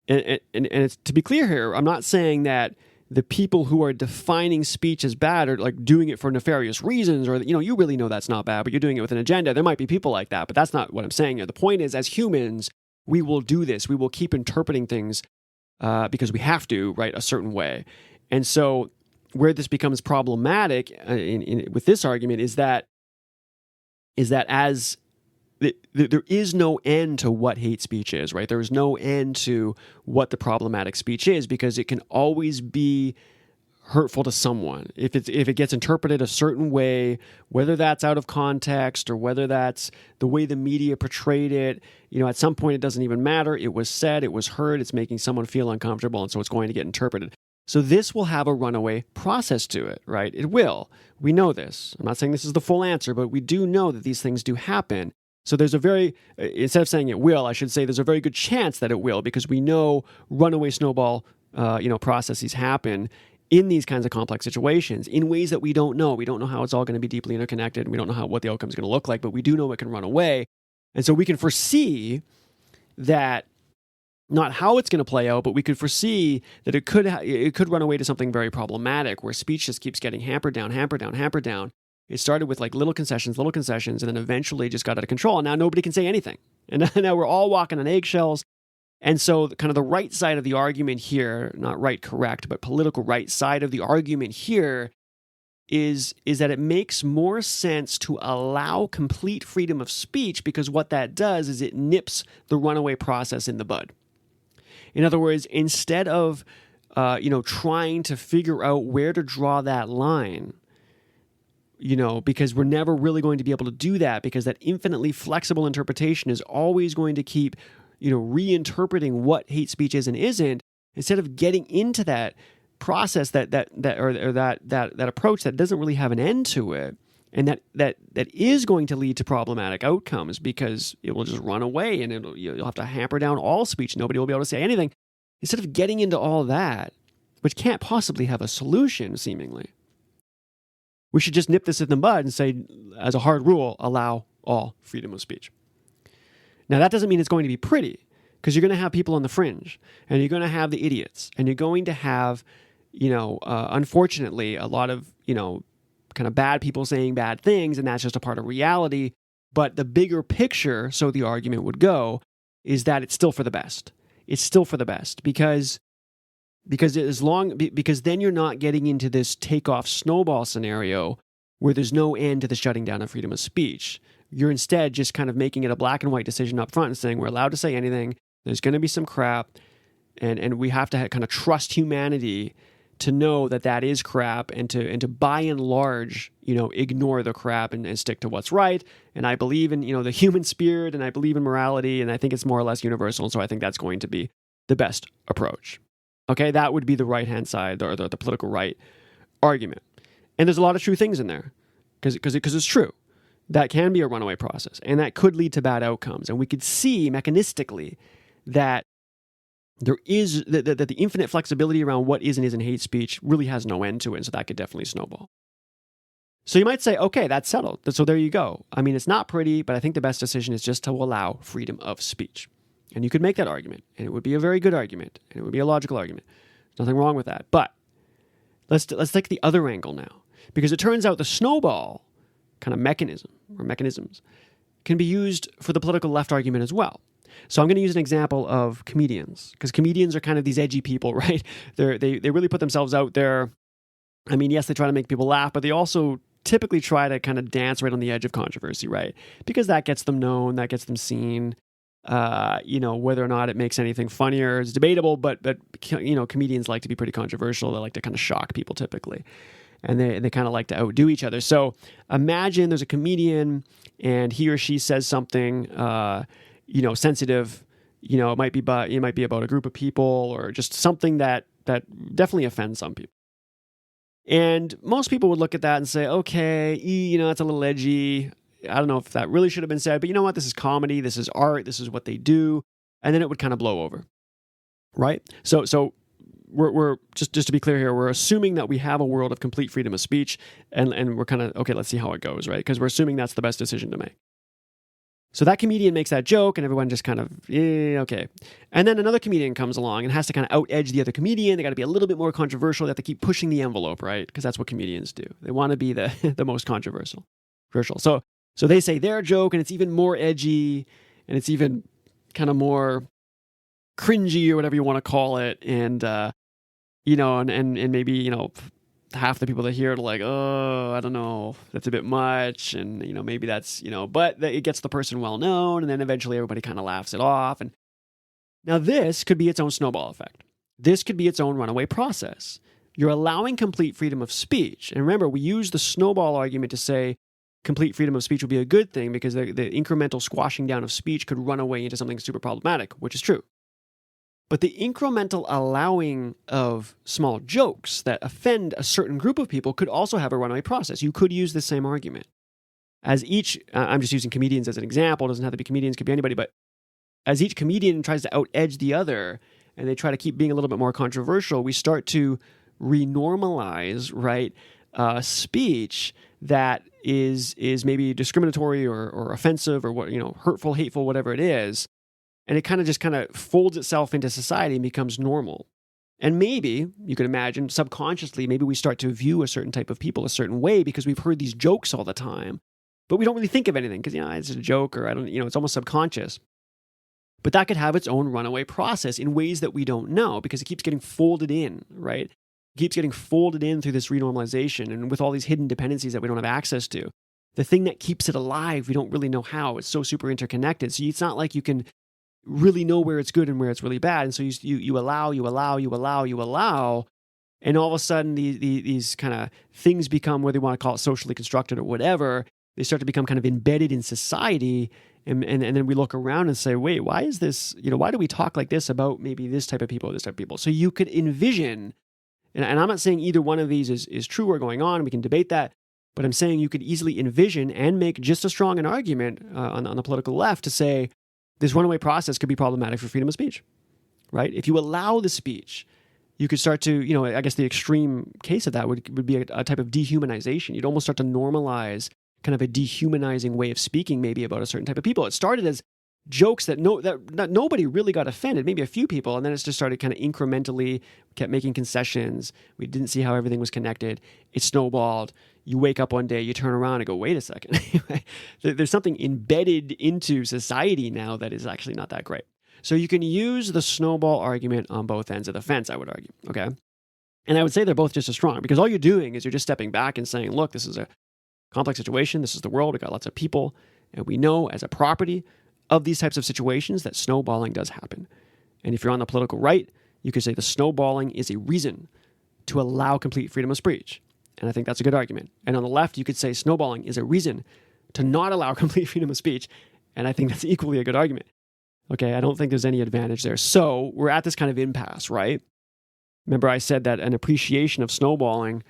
and it's, to be clear here, I'm not saying that the people who are defining speech as bad are like doing it for nefarious reasons, or you really know that's not bad, but you're doing it with an agenda. There might be people like that, but that's not what I'm saying here. The point is, as humans, we will do this. We will keep interpreting things because we have to, right, a certain way, and so. Where this becomes problematic with this argument is that as there is no end to what hate speech is, right? There is no end to what the problematic speech is because it can always be hurtful to someone if it gets interpreted a certain way, whether that's out of context or whether that's the way the media portrayed it. At some point it doesn't even matter. It was said, it was heard, it's making someone feel uncomfortable, and so it's going to get interpreted. So this will have a runaway process to it, right? It will. We know this. I'm not saying this is the full answer, but we do know that these things do happen. So there's instead of saying it will, I should say there's a very good chance that it will, because we know runaway snowball, processes happen in these kinds of complex situations in ways that we don't know. We don't know how it's all going to be deeply interconnected. We don't know what the outcome is going to look like, but we do know it can run away. And so we can foresee that, not how it's going to play out, but we could foresee that it could run away to something very problematic where speech just keeps getting hampered down. It started with like little concessions, and then eventually just got out of control. And now nobody can say anything. And now we're all walking on eggshells. And so kind of the right side of the argument here, not right correct, but political right side of the argument here is that it makes more sense to allow complete freedom of speech, because what that does is it nips the runaway process in the bud. In other words, instead of trying to figure out where to draw that line, because we're never really going to be able to do that, because that infinitely flexible interpretation is always going to keep reinterpreting what hate speech is and isn't. Instead of getting into that process, that approach that doesn't really have an end to it, and that is going to lead to problematic outcomes, because it will just run away, and you'll have to hamper down all speech. Nobody will be able to say anything. Instead of getting into all that, which can't possibly have a solution, seemingly, we should just nip this in the bud and say, as a hard rule, allow all freedom of speech. Now, that doesn't mean it's going to be pretty, because you're going to have people on the fringe, and you're going to have the idiots, and you're going to have, unfortunately, a lot of, kind of bad people saying bad things, and that's just a part of reality. But the bigger picture, so the argument would go, is that it's still for the best. It's still for the best, because then you're not getting into this takeoff snowball scenario where there's no end to the shutting down of freedom of speech. You're instead just kind of making it a black and white decision up front and saying we're allowed to say anything. There's going to be some crap, and we have to kind of trust humanity to know that is crap, and to by and large, ignore the crap and stick to what's right. And I believe in, the human spirit, and I believe in morality, and I think it's more or less universal. And so I think that's going to be the best approach. Okay, that would be the right-hand side, or the political right argument. And there's a lot of true things in there, because it's true. That can be a runaway process, and that could lead to bad outcomes. And we could see mechanistically that there is that the infinite flexibility around what is and isn't hate speech really has no end to it, and so that could definitely snowball. So you might say, okay, that's settled. So there you go. I mean, it's not pretty, but I think the best decision is just to allow freedom of speech. And you could make that argument, and it would be a very good argument, and it would be a logical argument. There's nothing wrong with that. But let's take the other angle now, because it turns out the snowball kind of mechanisms can be used for the political left argument as well. So I'm going to use an example of comedians, because comedians are kind of these edgy people, right? They really put themselves out there. I mean, yes, they try to make people laugh, but they also typically try to kind of dance right on the edge of controversy, right? Because that gets them known, that gets them seen. Whether or not it makes anything funnier is debatable, but comedians like to be pretty controversial. They like to kind of shock people typically, and they kind of like to outdo each other. So imagine there's a comedian, and he or she says something sensitive. It might be about a group of people, or just something that definitely offends some people. And most people would look at that and say, okay, that's a little edgy. I don't know if that really should have been said, but you know what? This is comedy. This is art. This is what they do. And then it would kind of blow over, right? So we're just to be clear here, we're assuming that we have a world of complete freedom of speech, and we're kind of, okay, let's see how it goes, right? Because we're assuming that's the best decision to make. So that comedian makes that joke, and everyone just kind of, okay. And then another comedian comes along and has to kind of out-edge the other comedian. They got to be a little bit more controversial. They have to keep pushing the envelope, right? Because that's what comedians do. They want to be the most controversial. So they say their joke, and it's even more edgy, and it's even kind of more cringy, or whatever you want to call it. And, and maybe, half the people that hear it are like, oh, I don't know, that's a bit much. And, maybe that's, but it gets the person well known, and then eventually everybody kind of laughs it off. And now this could be its own snowball effect. This could be its own runaway process. You're allowing complete freedom of speech. And remember, we use the snowball argument to say complete freedom of speech would be a good thing, because the incremental squashing down of speech could run away into something super problematic, which is true. But the incremental allowing of small jokes that offend a certain group of people could also have a runaway process. You could use the same argument. As each, I'm just using comedians as an example, it doesn't have to be comedians, it could be anybody, but as each comedian tries to out-edge the other, and they try to keep being a little bit more controversial, we start to renormalize, right, speech that is maybe discriminatory or offensive, or what, hurtful, hateful, whatever it is. And it kind of folds itself into society and becomes normal. And maybe, you could imagine, subconsciously, maybe we start to view a certain type of people a certain way because we've heard these jokes all the time. But we don't really think of anything because, it's a joke, or it's almost subconscious. But that could have its own runaway process in ways that we don't know because it keeps getting folded in, right? It keeps getting folded in through this renormalization and with all these hidden dependencies that we don't have access to. The thing that keeps it alive, we don't really know how. It's so super interconnected. So it's not like you can really know where it's good and where it's really bad. And so you allow, and all of a sudden these kind of things become, whether you want to call it socially constructed or whatever, they start to become kind of embedded in society. And then we look around and say, wait, why is this, why do we talk like this about maybe this type of people or this type of people? So you could envision, and I'm not saying either one of these is true or going on, we can debate that, but I'm saying you could easily envision and make just as strong an argument on the political left to say this runaway process could be problematic for freedom of speech, right? If you allow the speech, you could start to, I guess the extreme case of that would be a type of dehumanization. You'd almost start to normalize kind of a dehumanizing way of speaking maybe about a certain type of people. It started as jokes that nobody really got offended, maybe a few people, and then it's just started kind of incrementally, kept making concessions. We didn't see how everything was connected. It snowballed. You wake up one day, you turn around and go, wait a second. There's something embedded into society now that is actually not that great. So you can use the snowball argument on both ends of the fence, I would argue, okay? And I would say they're both just as strong because all you're doing is you're just stepping back and saying, look, this is a complex situation. This is the world. We've got lots of people. And we know as a property of these types of situations that snowballing does happen. And if you're on the political right, you could say the snowballing is a reason to allow complete freedom of speech. And I think that's a good argument. And on the left, you could say snowballing is a reason to not allow complete freedom of speech. And I think that's equally a good argument. Okay, I don't think there's any advantage there. So we're at this kind of impasse, right? Remember I said that an appreciation of snowballing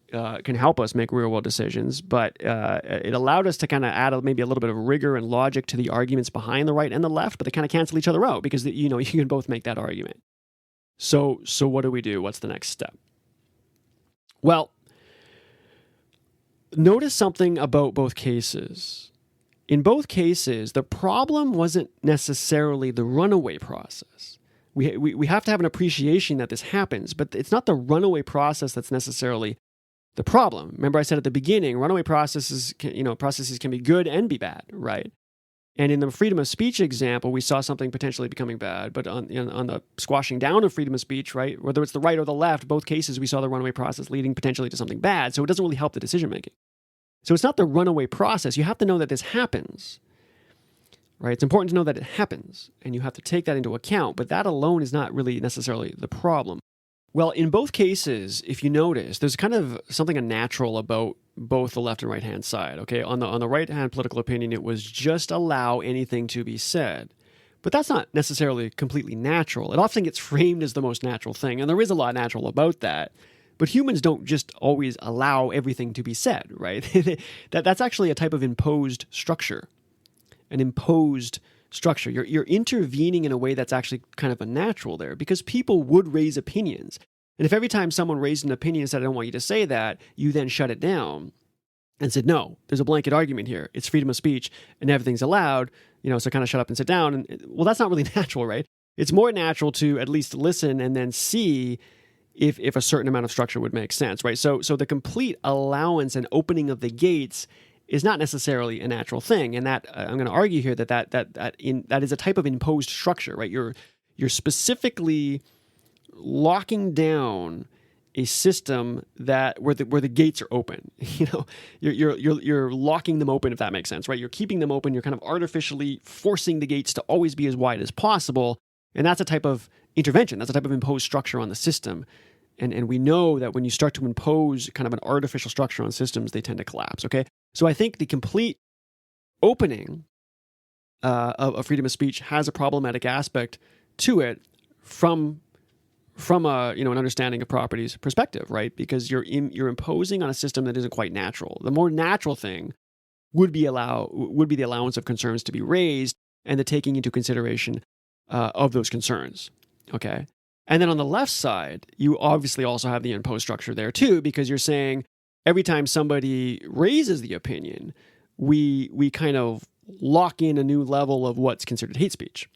can help us make real-world decisions, but it allowed us to kind of add maybe a little bit of rigor and logic to the arguments behind the right and the left, but they kind of cancel each other out because, you can both make that argument. So what do we do? What's the next step? Well, notice something about both cases. In both cases, the problem wasn't necessarily the runaway process. We have to have an appreciation that this happens, but it's not the runaway process that's necessarily the problem. Remember I said at the beginning, runaway processes can be good and be bad, right? And in the freedom of speech example, we saw something potentially becoming bad, but on the squashing down of freedom of speech, right, whether it's the right or the left, both cases we saw the runaway process leading potentially to something bad, so it doesn't really help the decision making. So it's not the runaway process. You have to know that this happens, right? It's important to know that it happens, and you have to take that into account, but that alone is not really necessarily the problem. Well, in both cases, if you notice, there's kind of something unnatural about both the left and right-hand side, okay? On the right-hand political opinion, it was just allow anything to be said. But that's not necessarily completely natural. It often gets framed as the most natural thing, and there is a lot natural about that. But humans don't just always allow everything to be said, right? That's actually a type of imposed structure, an imposed structure. You're intervening in a way that's actually kind of unnatural there because people would raise opinions. And if every time someone raised an opinion and said, I don't want you to say that, you then shut it down and said, no, there's a blanket argument here. It's freedom of speech and everything's allowed, so kind of shut up and sit down. And well, that's not really natural, right? It's more natural to at least listen and then see if a certain amount of structure would make sense, right? So the complete allowance and opening of the gates is not necessarily a natural thing, and that I'm going to argue here that is a type of imposed structure, right? You're specifically locking down a system where the gates are open. You're locking them open, if that makes sense, right? You're keeping them open. You're kind of artificially forcing the gates to always be as wide as possible, and that's a type of intervention. That's a type of imposed structure on the system. And we know that when you start to impose kind of an artificial structure on systems, they tend to collapse, okay? So I think the complete opening of freedom of speech has a problematic aspect to it from an understanding of property's perspective, right? Because you're imposing on a system that isn't quite natural. The more natural thing would be the allowance of concerns to be raised and the taking into consideration of those concerns, okay? And then on the left side, you obviously also have the imposed structure there too, because you're saying every time somebody raises the opinion, we kind of lock in a new level of what's considered hate speech.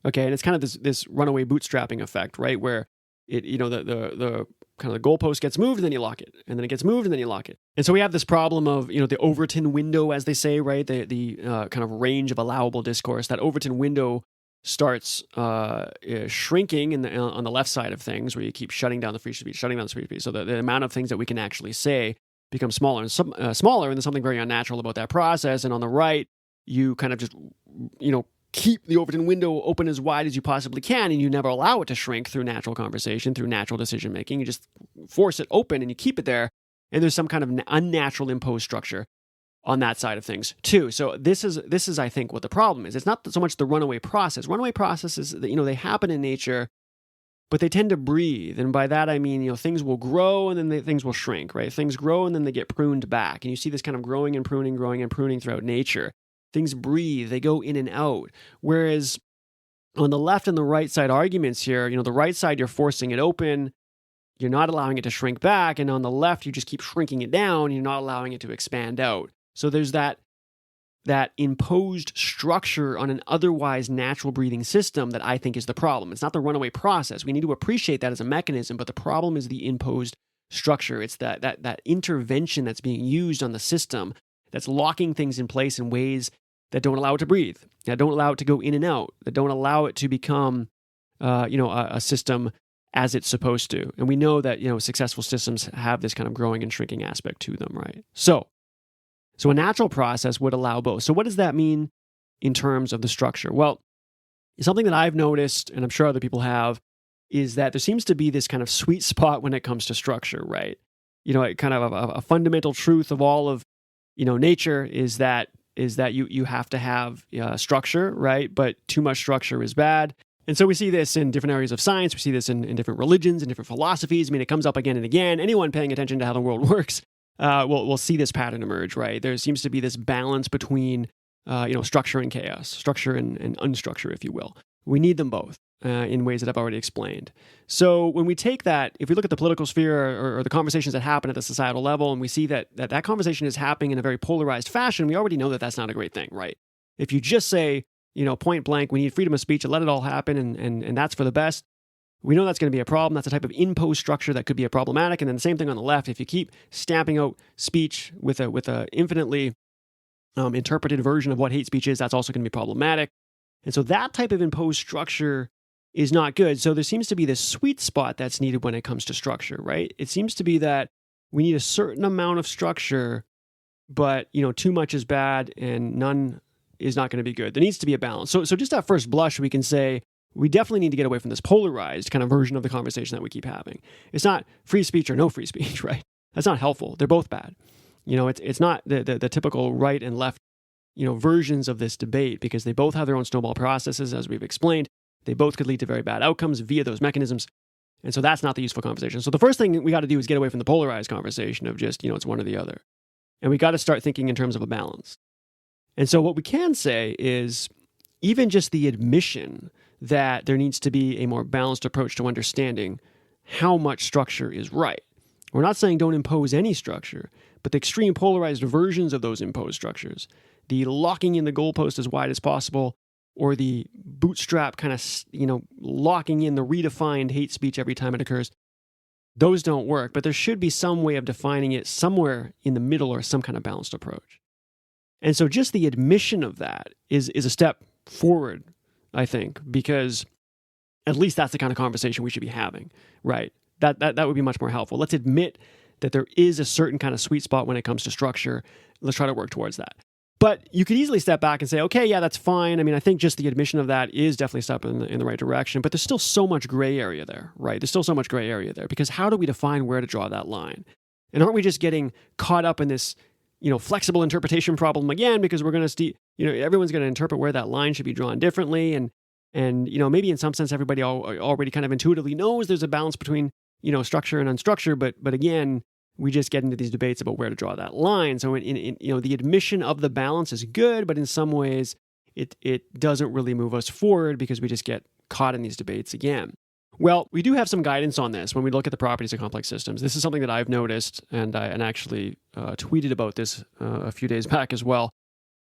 Okay, and it's kind of this runaway bootstrapping effect, right? Where the kind of the goalpost gets moved and then you lock it, and then it gets moved and then you lock it. And so we have this problem of, the Overton window, as they say, right? The kind of range of allowable discourse. That Overton window starts shrinking on the left side of things, where you keep shutting down the free speech. So the amount of things that we can actually say becomes smaller and smaller, and there's something very unnatural about that process. And on the right, you kind of just, keep the Overton window open as wide as you possibly can, and you never allow it to shrink through natural conversation, through natural decision making. You just force it open and you keep it there, and there's some kind of unnatural imposed structure on that side of things too. So this is I think what the problem is. It's not so much the runaway process. Runaway processes, they happen in nature, but they tend to breathe, and by that I mean, things will grow and then things will shrink, right? Things grow and then they get pruned back, and you see this kind of growing and pruning throughout nature. Things breathe, they go in and out. Whereas on the left and the right side arguments here, the right side, you're forcing it open, you're not allowing it to shrink back. And on the left, you just keep shrinking it down, you're not allowing it to expand out. So there's that imposed structure on an otherwise natural breathing system that I think is the problem. It's not the runaway process. We need to appreciate that as a mechanism, but the problem is the imposed structure. It's that intervention that's being used on the system that's locking things in place in ways that don't allow it to breathe, that don't allow it to go in and out, that don't allow it to become, a system as it's supposed to. And we know that, successful systems have this kind of growing and shrinking aspect to them, right? So a natural process would allow both. So what does that mean in terms of the structure? Well, something that I've noticed, and I'm sure other people have, is that there seems to be this kind of sweet spot when it comes to structure, right? Kind of a fundamental truth of all of, nature is that you have to have structure, right? But too much structure is bad. And so we see this in different areas of science. We see this in different religions and different philosophies. I mean, it comes up again and again. Anyone paying attention to how the world works will see this pattern emerge, right? There seems to be this balance between, structure and chaos, structure and unstructure, if you will. We need them both in ways that I've already explained. So when we take that, if we look at the political sphere or the conversations that happen at the societal level, and we see that conversation is happening in a very polarized fashion, we already know that that's not a great thing, right? If you just say, point blank, we need freedom of speech and let it all happen, and that's for the best, we know that's going to be a problem. That's a type of imposed structure that could be a problematic. And then the same thing on the left. If you keep stamping out speech with a infinitely interpreted version of what hate speech is, that's also going to be problematic. And so that type of imposed structure is not good. So there seems to be this sweet spot that's needed when it comes to structure, right? It seems to be that we need a certain amount of structure, but too much is bad and none is not going to be good. There needs to be a balance. So just at first blush, we can say we definitely need to get away from this polarized kind of version of the conversation that we keep having. It's not free speech or no free speech, right? That's not helpful. They're both bad. It's not the typical right and left versions of this debate, because they both have their own snowball processes, as we've explained. They both could lead to very bad outcomes via those mechanisms. And so that's not the useful conversation. So the first thing we got to do is get away from the polarized conversation of just, it's one or the other. And we got to start thinking in terms of a balance. And so what we can say is even just the admission that there needs to be a more balanced approach to understanding how much structure is right. We're not saying don't impose any structure, but the extreme polarized versions of those imposed structures, the locking in the goalpost as wide as possible, or the bootstrap kind of, locking in the redefined hate speech every time it occurs, those don't work. But there should be some way of defining it somewhere in the middle, or some kind of balanced approach. And so just the admission of that is a step forward, I think, because at least that's the kind of conversation we should be having, right? That would be much more helpful. Let's admit that there is a certain kind of sweet spot when it comes to structure. Let's try to work towards that. But you could easily step back and say, okay, yeah, that's fine. I mean, I think just the admission of that is definitely a step in the right direction, but there's still so much gray area there, right? There's still so much gray area there, because how do we define where to draw that line? And aren't we just getting caught up in this, flexible interpretation problem again, because we're going to, everyone's going to interpret where that line should be drawn differently. And maybe in some sense, everybody already kind of intuitively knows there's a balance between, structure and unstructure, but again, we just get into these debates about where to draw that line. So in the admission of the balance is good, but in some ways it doesn't really move us forward, because we just get caught in these debates again. Well, we do have some guidance on this when we look at the properties of complex systems. This is something that I've noticed, and actually tweeted about this a few days back as well.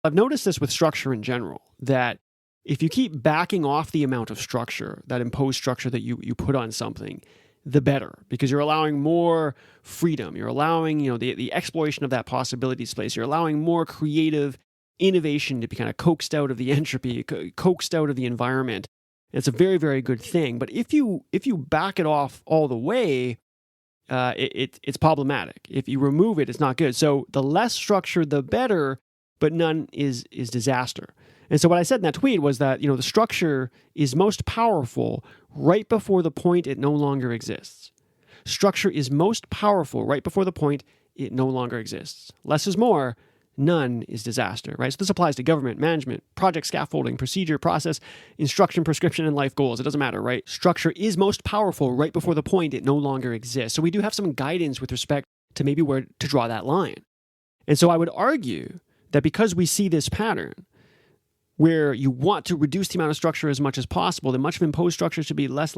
I've noticed this with structure in general, that if you keep backing off the amount of structure, that imposed structure that you put on something, the better, because you're allowing more freedom. You're allowing, the exploration of that possibility space. You're allowing more creative innovation to be kind of coaxed out of the entropy, coaxed out of the environment. And it's a very, very good thing. But if you back it off all the way, it's problematic. If you remove it, it's not good. So the less structure, the better, but none is disaster. And so what I said in that tweet was that, the structure is most powerful right before the point it no longer exists. Structure is most powerful right before the point it no longer exists. Less is more, none is disaster, right? So this applies to government, management, project scaffolding, procedure, process, instruction, prescription, and life goals. It doesn't matter, right? Structure is most powerful right before the point it no longer exists. So we do have some guidance with respect to maybe where to draw that line. And so I would argue that because we see this pattern where you want to reduce the amount of structure as much as possible, that much of imposed structure should be less,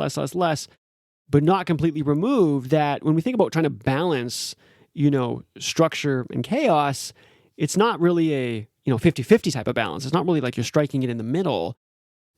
but not completely removed, that when we think about trying to balance, structure and chaos, it's not really a 50-50 type of balance. It's not really like you're striking it in the middle.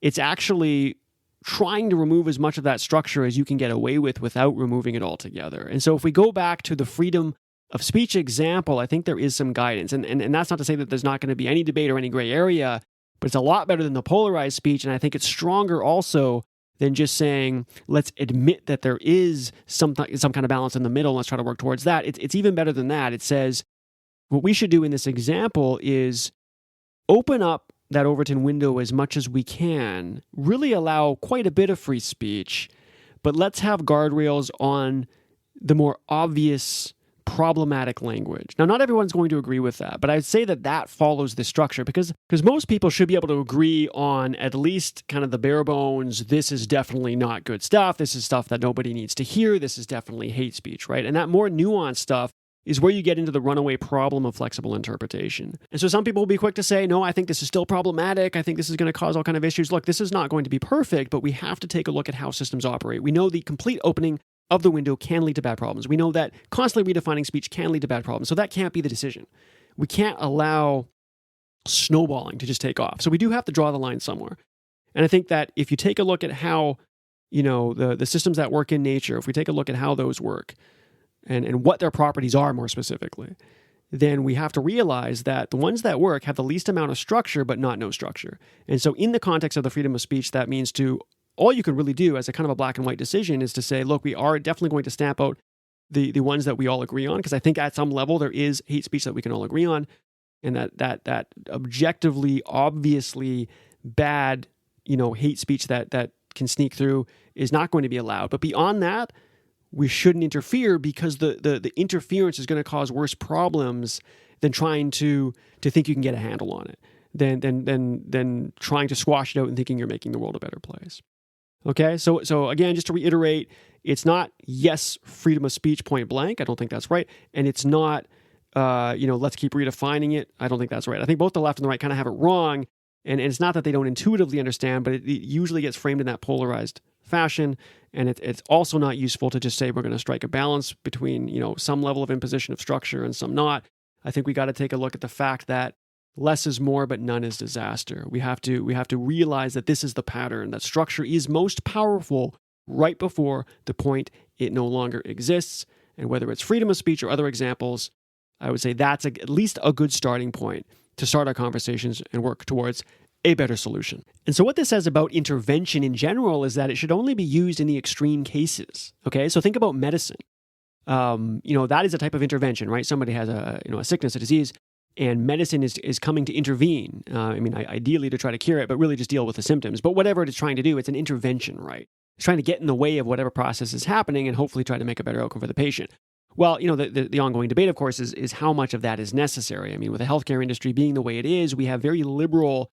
It's actually trying to remove as much of that structure as you can get away with without removing it altogether. And so if we go back to the freedom of speech example, I think there is some guidance. And that's not to say that there's not going to be any debate or any gray area, but it's a lot better than the polarized speech. And I think it's stronger also than just saying, let's admit that there is some kind of balance in the middle. Let's try to work towards that. It's even better than that. It says, what we should do in this example is open up that Overton window as much as we can, really allow quite a bit of free speech, but let's have guardrails on the more obvious problematic language. Now, not everyone's going to agree with that, but I'd say that follows this structure because most people should be able to agree on at least kind of the bare bones. This is definitely not good stuff. This is stuff that nobody needs to hear. This is definitely hate speech, right? And that more nuanced stuff is where you get into the runaway problem of flexible interpretation. And so some people will be quick to say, no, I think this is still problematic. I think this is going to cause all kind of issues. Look, this is not going to be perfect, but we have to take a look at how systems operate. We know the complete opening of the window can lead to bad problems. We know that constantly redefining speech can lead to bad problems. So that can't be the decision. We can't allow snowballing to just take off. So we do have to draw the line somewhere. And I think that if you take a look at how, the systems that work in nature, if we take a look at how those work and what their properties are more specifically, then we have to realize that the ones that work have the least amount of structure, but not no structure. And so in the context of the freedom of speech, that means all you can really do as a kind of a black and white decision is to say, look, we are definitely going to stamp out the ones that we all agree on, because I think at some level there is hate speech that we can all agree on, and that objectively, obviously bad, hate speech that can sneak through is not going to be allowed. But beyond that, we shouldn't interfere, because the interference is going to cause worse problems than trying to think you can get a handle on it, than trying to squash it out and thinking you're making the world a better place. Okay, so again, just to reiterate, it's not yes, freedom of speech point blank. I don't think that's right. And it's not, let's keep redefining it. I don't think that's right. I think both the left and the right kind of have it wrong. And it's not that they don't intuitively understand, but it usually gets framed in that polarized fashion. And it's also not useful to just say we're going to strike a balance between, some level of imposition of structure and some not. I think we got to take a look at the fact that less is more, but none is disaster. We have to realize that this is the pattern, that structure is most powerful right before the point it no longer exists. And whether it's freedom of speech or other examples, I would say that's at least a good starting point to start our conversations and work towards a better solution. And so what this says about intervention in general is that it should only be used in the extreme cases. Okay, so think about medicine. That is a type of intervention, right? Somebody has a sickness, a disease, and medicine is coming to intervene. Ideally to try to cure it, but really just deal with the symptoms. But whatever it is trying to do, it's an intervention, right? It's trying to get in the way of whatever process is happening and hopefully try to make a better outcome for the patient. Well, the ongoing debate, of course, is how much of that is necessary. I mean, with the healthcare industry being the way it is, we have very liberal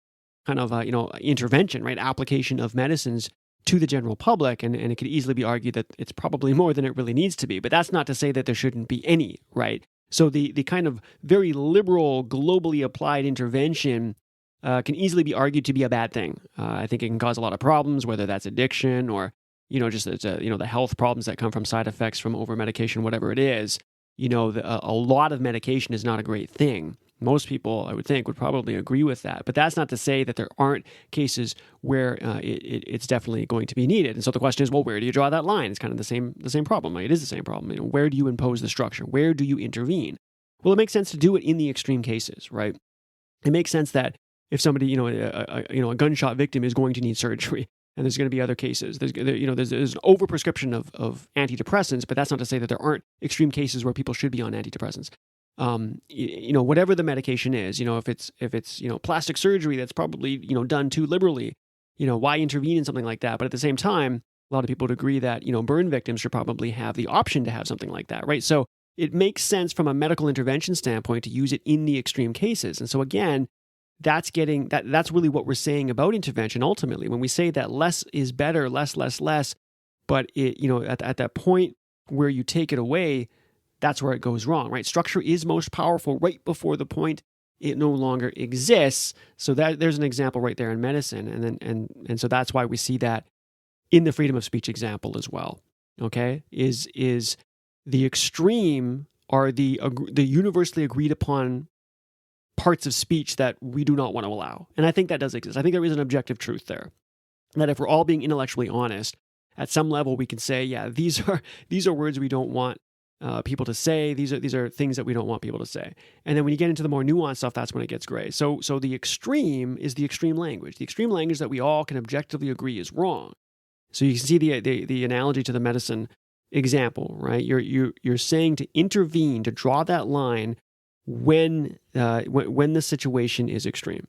kind of, intervention, right? Application of medicines to the general public. And it could easily be argued that it's probably more than it really needs to be. But that's not to say that there shouldn't be any, right? So the kind of very liberal, globally applied intervention can easily be argued to be a bad thing. I think it can cause a lot of problems, whether that's addiction or, just the health problems that come from side effects from over medication, whatever it is. A lot of medication is not a great thing. Most people, I would think, would probably agree with that. But that's not to say that there aren't cases where it's definitely going to be needed. And so the question is, well, where do you draw that line? It's kind of the same problem. It is the same problem. Where do you impose the structure? Where do you intervene? Well, it makes sense to do it in the extreme cases, right? It makes sense that if somebody, a gunshot victim is going to need surgery, and there's going to be other cases. There's an overprescription of antidepressants, but that's not to say that there aren't extreme cases where people should be on antidepressants. Whatever the medication is, if it's plastic surgery that's probably done too liberally, why intervene in something like that? But at the same time, a lot of people would agree that burn victims should probably have the option to have something like that, right? So it makes sense from a medical intervention standpoint to use it in the extreme cases. And so again, that's really what we're saying about intervention ultimately. When we say that less is better, less, but at that point where you take it away, that's where it goes wrong, right? Structure is most powerful right before the point it no longer exists. So that there's an example right there in medicine, and so that's why we see that in the freedom of speech example as well. Okay, is the extreme are the universally agreed upon parts of speech that we do not want to allow. And I think that does exist. I think there is an objective truth there. That if we're all being intellectually honest, at some level we can say, yeah, these are words we don't want people to say. These are things that we don't want people to say. And then when you get into the more nuanced stuff, that's when it gets gray. So the extreme is the extreme language. The extreme language that we all can objectively agree is wrong. So you can see the analogy to the medicine example, right? You're saying to intervene, to draw that line when the situation is extreme.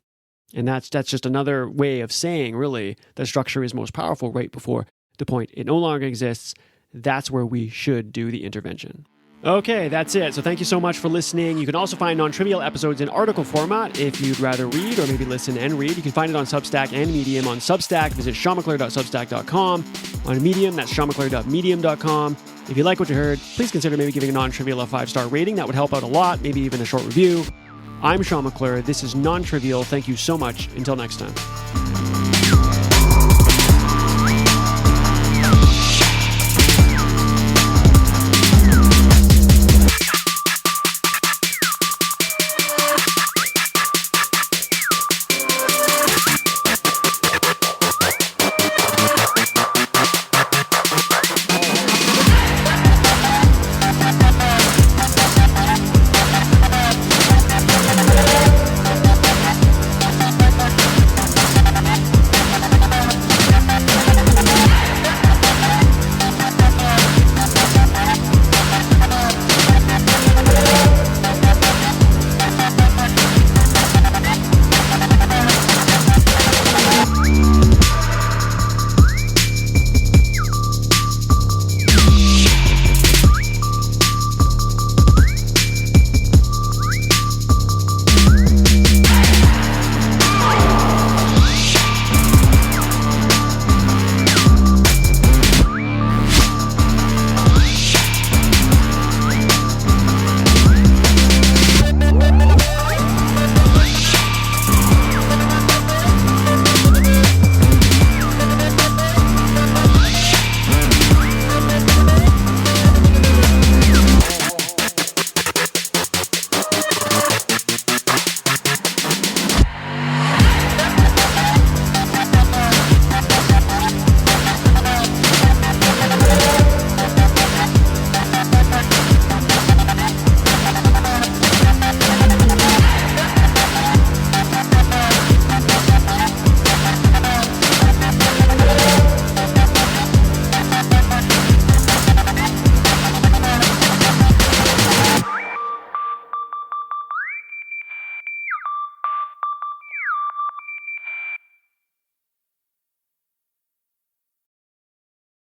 And that's just another way of saying, really, that structure is most powerful right before the point it no longer exists. That's where we should do the intervention. Okay, that's it. So thank you so much for listening. You can also find Non-Trivial episodes in article format if you'd rather read or maybe listen and read. You can find it on Substack and Medium. On Substack, visit seanmcclure.substack.com. On Medium, that's seanmcclure.medium.com. If you like what you heard, please consider maybe giving a Non-Trivial a 5-star rating. That would help out a lot, maybe even a short review. I'm Sean McClure. This is Non-Trivial. Thank you so much. Until next time.